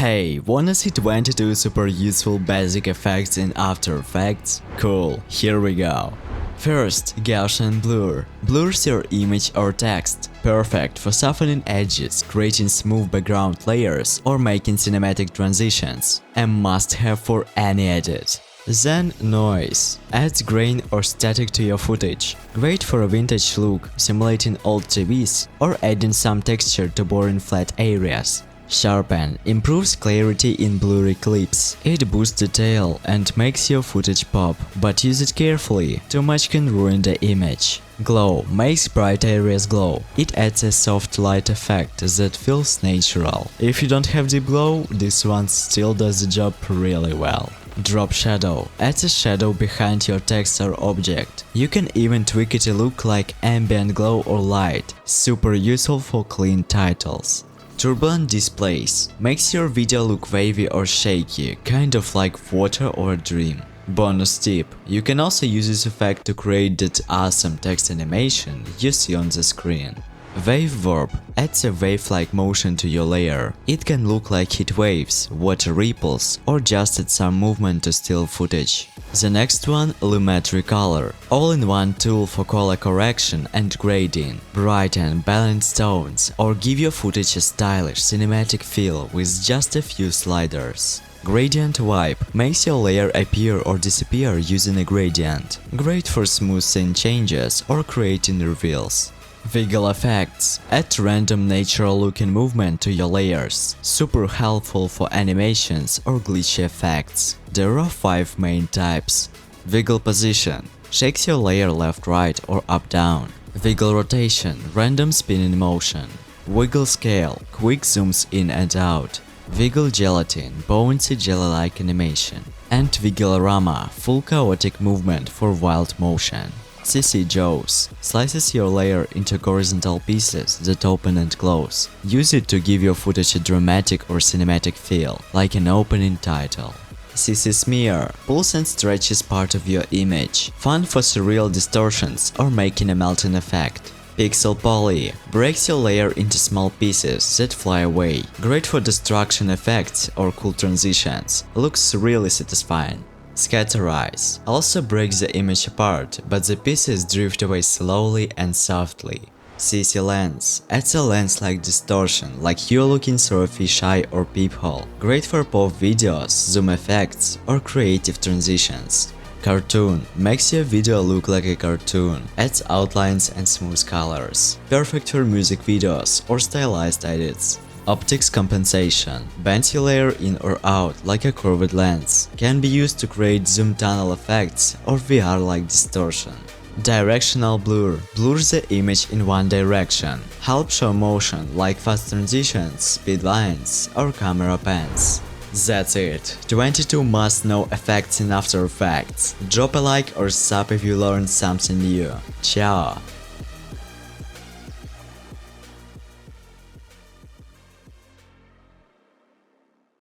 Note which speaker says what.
Speaker 1: Hey, wanna see 22 super useful basic effects in After Effects? Cool, here we go. First, Gaussian blur. Blurs your image or text. Perfect for softening edges, creating smooth background layers, or making cinematic transitions. A must-have for any edit. Then noise. Adds grain or static to your footage. Great for a vintage look, simulating old TVs, or adding some texture to boring flat areas. Sharpen improves clarity in blurry clips. It boosts detail and makes your footage pop, but use it carefully, too much can ruin the image. Glow makes bright areas glow. It adds a soft light effect that feels natural. If you don't have deep glow, this one still does the job really well. Drop shadow adds a shadow behind your text or object. You can even tweak it to look like ambient glow or light. Super useful for clean titles. Turbulent displays makes your video look wavy or shaky, kind of like water or a dream. Bonus tip: you can also use this effect to create that awesome text animation you see on the screen. Wave warp adds a wave-like motion to your layer. It can look like heat waves, water ripples, or just add some movement to still footage. The next one, Lumetri Color. All-in-one tool for color correction and grading. Brighten balanced tones or give your footage a stylish cinematic feel with just a few sliders. Gradient Wipe makes your layer appear or disappear using a gradient. Great for smooth scene changes or creating reveals. Wiggle effects add random natural looking movement to your layers. Super helpful for animations or glitchy effects. There are 5 main types. Wiggle position shakes your layer left, right or up, down. Wiggle rotation, random spinning motion. Wiggle scale, quick zooms in and out. Wiggle gelatin, bouncy jelly-like animation. And Wigglerama, full chaotic movement for wild motion. CC Jaws slices your layer into horizontal pieces that open and close. Use it to give your footage a dramatic or cinematic feel, like an opening title. CC Smear pulls and stretches part of your image, fun for surreal distortions or making a melting effect. Pixel Poly breaks your layer into small pieces that fly away, great for destruction effects or cool transitions, looks really satisfying. Scatterize also breaks the image apart, but the pieces drift away slowly and softly. CC Lens adds a lens-like distortion, like you're looking through a fisheye or peephole. Great for pop videos, zoom effects, or creative transitions. Cartoon makes your video look like a cartoon, adds outlines and smooth colors. Perfect for music videos or stylized edits. Optics compensation bends your layer in or out like a curved lens. Can be used to create zoom tunnel effects or VR-like distortion. Directional blur blurs the image in one direction. Helps show motion like fast transitions, speed lines, or camera pans. That's it. 22 must-know effects in After Effects. Drop a like or sub if you learned something new. Ciao!